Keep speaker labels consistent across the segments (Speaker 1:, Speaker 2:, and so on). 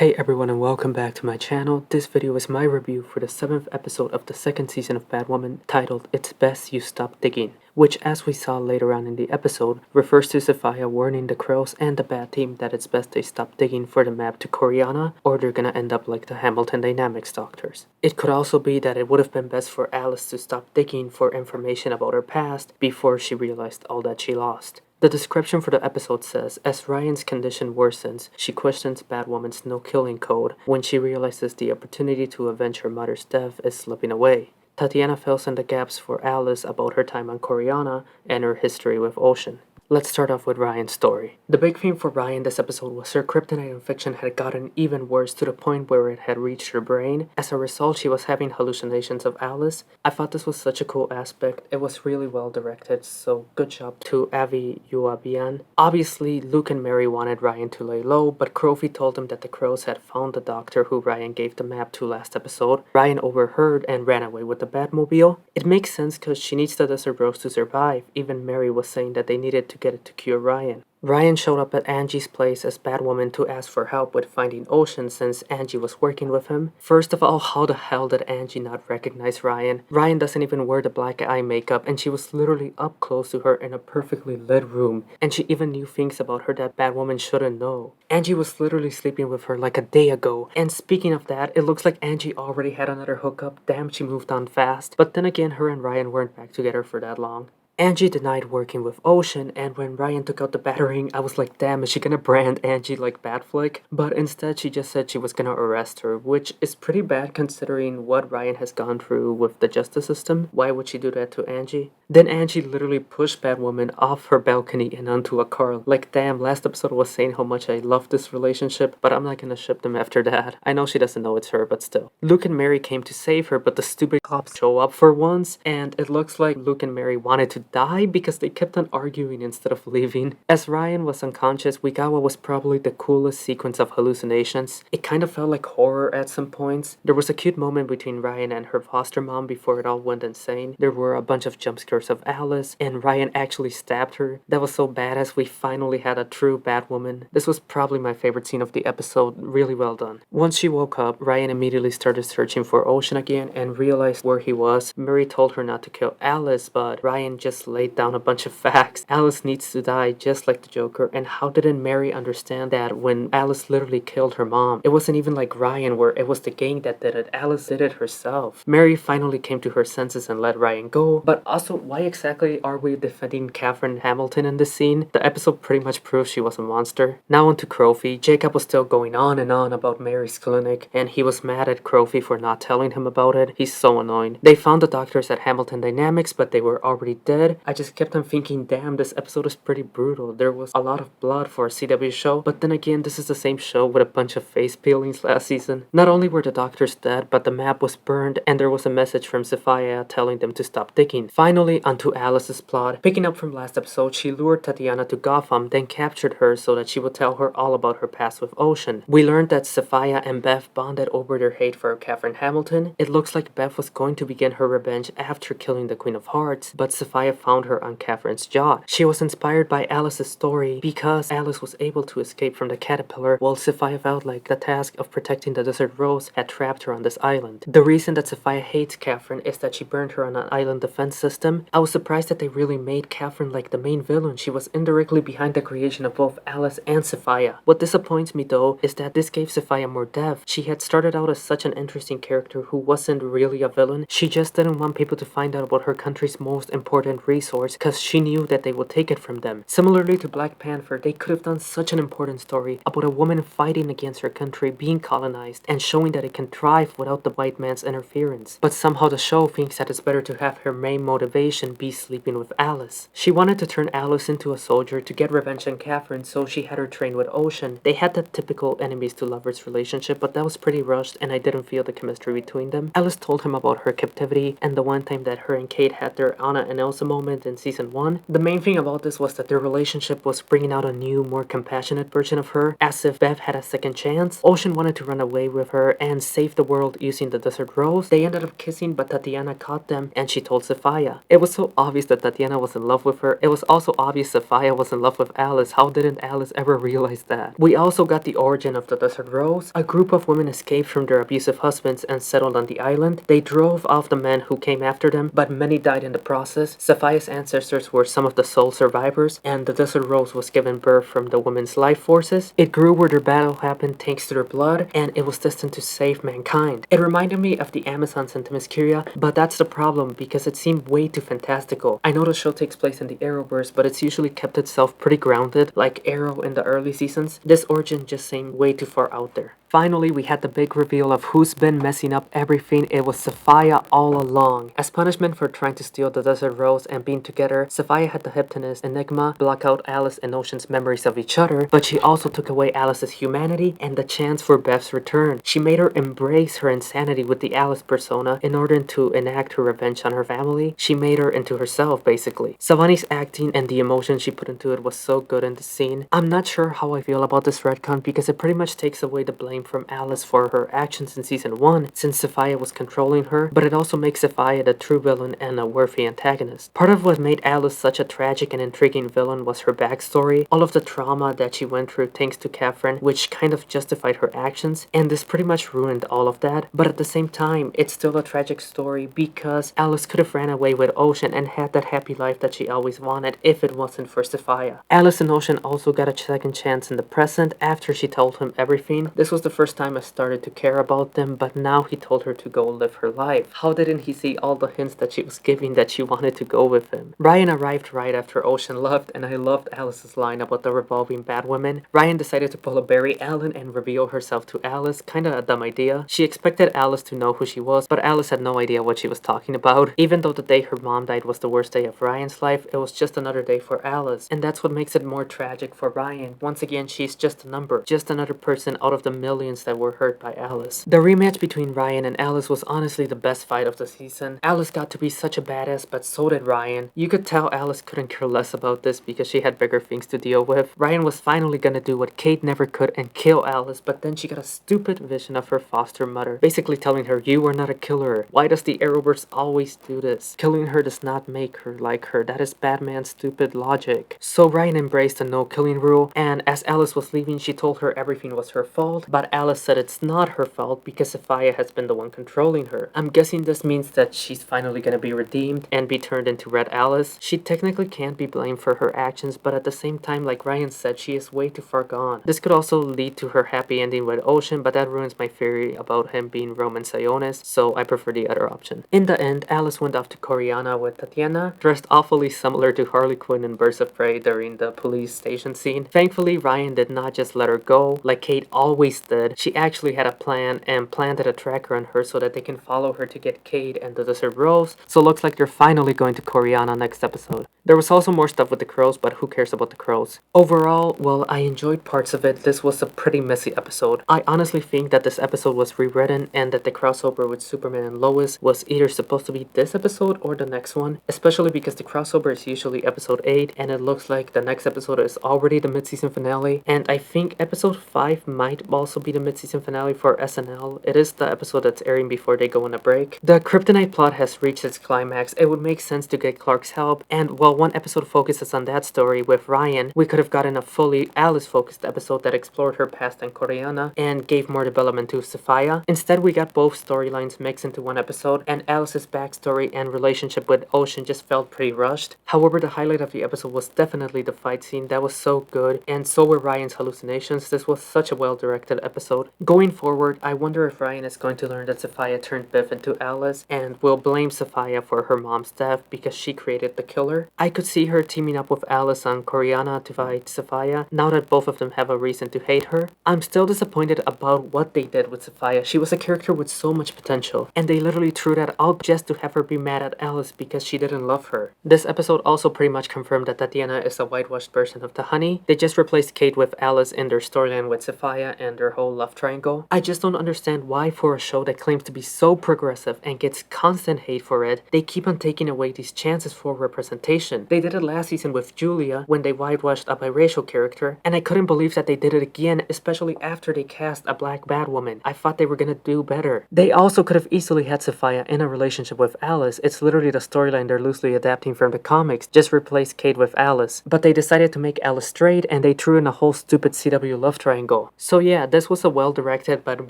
Speaker 1: Hey everyone and welcome back to my channel. This video is my review for the 7th episode of the 2nd season of Batwoman titled It's Best You Stop Digging, which as we saw later on in the episode refers to Safiyah warning the Crows and the Bat team that it's best they stop digging for the map to Coryana or they're gonna end up like the Hamilton Dynamics doctors. It could also be that it would have been best for Alice to stop digging for information about her past before she realized all that she lost. The description for the episode says, as Ryan's condition worsens, she questions Batwoman's no-killing code when she realizes the opportunity to avenge her mother's death is slipping away. Tatiana fills in the gaps for Alice about her time on Coryana and her history with Ocean. Let's start off with Ryan's story. The big theme for Ryan this episode was her kryptonite infection had gotten even worse to the point where it had reached her brain. As a result, she was having hallucinations of Alice. I thought this was such a cool aspect. It was really well directed, so good job to Avi Yuabian. Obviously, Luke and Mary wanted Ryan to lay low, but Crowfy told him that the Crows had found the doctor who Ryan gave the map to last episode. Ryan overheard and ran away with the Batmobile. It makes sense because she needs the Desert Rose to survive. Even Mary was saying that they needed to get it to cure Ryan. Ryan showed up at Angie's place as Batwoman to ask for help with finding Ocean since Angie was working with him. First of all, how the hell did Angie not recognize Ryan? Ryan doesn't even wear the black eye makeup and she was literally up close to her in a perfectly lit room. And she even knew things about her that Batwoman shouldn't know. Angie was literally sleeping with her like a day ago. And speaking of that, it looks like Angie already had another hookup. Damn, she moved on fast. But then again, her and Ryan weren't back together for that long. Angie denied working with Ocean, and when Ryan took out the battering, I was like, damn, is she gonna brand Angie like Batflick? But instead, she just said she was gonna arrest her, which is pretty bad considering what Ryan has gone through with the justice system. Why would she do that to Angie? Then Angie literally pushed Batwoman off her balcony and onto a car. Like, damn, last episode was saying how much I love this relationship, but I'm not gonna ship them after that. I know she doesn't know it's her, but still. Luke and Mary came to save her, but the stupid cops show up for once, and it looks like Luke and Mary wanted to die because they kept on arguing instead of leaving. As Ryan was unconscious, we got what was probably the coolest sequence of hallucinations. It kind of felt like horror at some points. There was a cute moment between Ryan and her foster mom before it all went insane. There were a bunch of jump scares of Alice, and Ryan actually stabbed her. That was so badass. We finally had a true Batwoman. This was probably my favorite scene of the episode. Really well done. Once she woke up, Ryan immediately started searching for Ocean again and realized where he was. Mary told her not to kill Alice, but Ryan just laid down a bunch of facts. Alice needs to die just like the Joker, and how didn't Mary understand that when Alice literally killed her mom? It wasn't even like Ryan where it was the gang that did it. Alice did it herself. Mary finally came to her senses and let Ryan go, but also why exactly are we defending Catherine Hamilton in this scene? The episode pretty much proves she was a monster. Now on to Crowfy. Jacob was still going on and on about Mary's clinic, and he was mad at Crowfy for not telling him about it. He's so annoying. They found the doctors at Hamilton Dynamics, but they were already dead. I just kept on thinking, damn, this episode is pretty brutal. There was a lot of blood for a CW show, but then again, this is the same show with a bunch of face peelings last season. Not only were the doctors dead, but the map was burned, and there was a message from Safiyah telling them to stop digging. Finally, onto Alice's plot. Picking up from last episode, she lured Tatiana to Gotham, then captured her so that she would tell her all about her past with Ocean. We learned that Safiyah and Beth bonded over their hate for Catherine Hamilton. It looks like Beth was going to begin her revenge after killing the Queen of Hearts, but Safiyah found her on Catherine's yacht. She was inspired by Alice's story because Alice was able to escape from the caterpillar, while Safiyah felt like the task of protecting the Desert Rose had trapped her on this island. The reason that Safiyah hates Catherine is that she burned her on an island defense system. I was surprised that they really made Catherine like the main villain. She was indirectly behind the creation of both Alice and Safiyah. What disappoints me though is that this gave Safiyah more depth. She had started out as such an interesting character who wasn't really a villain. She just didn't want people to find out about her country's most important resource because she knew that they would take it from them. Similarly to Black Panther, they could have done such an important story about a woman fighting against her country being colonized and showing that it can thrive without the white man's interference. But somehow the show thinks that it's better to have her main motivation be sleeping with Alice. She wanted to turn Alice into a soldier to get revenge on Catherine, so she had her train with Ocean. They had that typical enemies to lovers relationship, but that was pretty rushed and I didn't feel the chemistry between them. Alice told him about her captivity and the one time that her and Kate had their Anna and Elsa moment moment in season 1. The main thing about this was that their relationship was bringing out a new, more compassionate version of her, as if Bev had a second chance. Ocean wanted to run away with her and save the world using the desert rose. They ended up kissing, but Tatiana caught them and she told Safiyah. It was so obvious that Tatiana was in love with her. It was also obvious Safiyah was in love with Alice. How didn't Alice ever realize that? We also got the origin of the desert rose. A group of women escaped from their abusive husbands and settled on the island. They drove off the men who came after them, but many died in the process. Safiyah's ancestors were some of the sole survivors, and the desert rose was given birth from the women's life forces. It grew where their battle happened thanks to their blood, and it was destined to save mankind. It reminded me of the Amazons and Themyscira, but that's the problem because it seemed way too fantastical. I know the show takes place in the Arrowverse, but it's usually kept itself pretty grounded, like Arrow in the early seasons. This origin just seemed way too far out there. Finally, we had the big reveal of who's been messing up everything. It was Safiyah all along. As punishment for trying to steal the desert rose and being together, Safiyah had the hypnotist Enigma block out Alice and Ocean's memories of each other, but she also took away Alice's humanity and the chance for Bev's return. She made her embrace her insanity with the Alice persona in order to enact her revenge on her family. She made her into herself, basically. Savani's acting and the emotion she put into it was so good in the scene. I'm not sure how I feel about this retcon because it pretty much takes away the blame from Alice for her actions in season 1 since Safiyah was controlling her, but it also makes Safiyah the true villain and a worthy antagonist. Part of what made Alice such a tragic and intriguing villain was her backstory, all of the trauma that she went through thanks to Catherine, which kind of justified her actions, and this pretty much ruined all of that, but at the same time, it's still a tragic story because Alice could have ran away with Ocean and had that happy life that she always wanted if it wasn't for Safiyah. Alice and Ocean also got a second chance in the present after she told him everything. This was the first time I started to care about them, but now he told her to go live her life. How didn't he see all the hints that she was giving that she wanted to go with him? Ryan arrived right after Ocean left, and I loved Alice's line about the revolving Batwoman. Ryan decided to pull a Barry Allen and reveal herself to Alice, kinda a dumb idea. She expected Alice to know who she was, but Alice had no idea what she was talking about. Even though the day her mom died was the worst day of Ryan's life, it was just another day for Alice, and that's what makes it more tragic for Ryan. Once again, she's just a number, just another person out of the millions that were hurt by Alice. The rematch between Ryan and Alice was honestly the best fight of the season. Alice got to be such a badass, but so did Ryan. You could tell Alice couldn't care less about this because she had bigger things to deal with. Ryan was finally gonna do what Kate never could and kill Alice, but then she got a stupid vision of her foster mother, basically telling her, "You are not a killer. Why does the Arrowverse always do this? Killing her does not make her like her. That is Batman's stupid logic." So Ryan embraced the no killing rule, and as Alice was leaving, she told her everything was her fault, but Alice said it's not her fault because Safiyah has been the one controlling her. I'm guessing this means that she's finally gonna be redeemed and be turned into Red Alice. She technically can't be blamed for her actions, but at the same time, like Ryan said, she is way too far gone. This could also lead to her happy ending with Ocean, but that ruins my theory about him being Roman Sionis, so I prefer the other option. In the end, Alice went off to Coryana with Tatiana, dressed awfully similar to Harley Quinn in Birds of Prey during the police station scene. Thankfully, Ryan did not just let her go like Kate always did. She actually had a plan and planted a tracker on her so that they can follow her to get Kate and the Desert Rose, so looks like they're finally going to Coryana next episode. There was also more stuff with the crows, but who cares about the crows? Overall, well, I enjoyed parts of it. This was a pretty messy episode. I honestly think that this episode was rewritten and that the crossover with Superman and Lois was either supposed to be this episode or the next one, especially because the crossover is usually episode 8 and it looks like the next episode is already the mid-season finale, and I think episode 5 might also be the mid-season finale for SNL. It is the episode that's airing before they go on a break. The Kryptonite plot has reached its climax. It would make sense to get Clark's help, and while one episode focuses on that story with Ryan, we could have gotten a fully Alice-focused episode that explored her past and Coryana and gave more development to Safiyah. Instead, we got both storylines mixed into one episode, and Alice's backstory and relationship with Ocean just felt pretty rushed. However, the highlight of the episode was definitely the fight scene. That was so good, and so were Ryan's hallucinations. This was such a well-directed episode. Going forward, I wonder if Ryan is going to learn that Safiyah turned Biff into Alice and will blame Safiyah for her mom's death because she created the killer. I could see her teaming up with Alice on Coryana to fight Safiyah now that both of them have a reason to hate her. I'm still disappointed about what they did with Safiyah. She was a character with so much potential, and they literally threw that out just to have her be mad at Alice because she didn't love her. This episode also pretty much confirmed that Tatiana is a whitewashed version of the Honey. They just replaced Kate with Alice in their storyline with Safiyah, and their whole whole love triangle. I just don't understand why for a show that claims to be so progressive and gets constant hate for it, they keep on taking away these chances for representation. They did it last season with Julia when they whitewashed a biracial character, and I couldn't believe that they did it again, especially after they cast a black Batwoman. I thought they were gonna do better. They also could have easily had Safiyah in a relationship with Alice. It's literally the storyline they're loosely adapting from the comics. Just replace Kate with Alice. But they decided to make Alice straight, and they threw in a whole stupid CW love triangle. So yeah, this was a well-directed but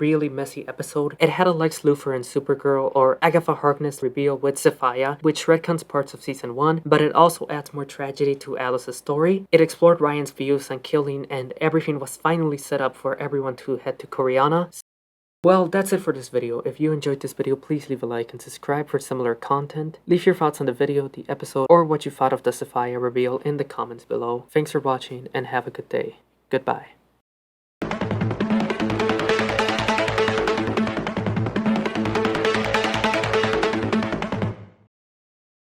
Speaker 1: really messy episode. It had a Lex Luthor and Supergirl or Agatha Harkness reveal with Safiyah, which retcons parts of season 1, but it also adds more tragedy to Alice's story. It explored Ryan's views on killing, and everything was finally set up for everyone to head to Coryana. Well, that's it for this video. If you enjoyed this video, please leave a like and subscribe for similar content. Leave your thoughts on the video, the episode, or what you thought of the Safiyah reveal in the comments below. Thanks for watching and have a good day. Goodbye.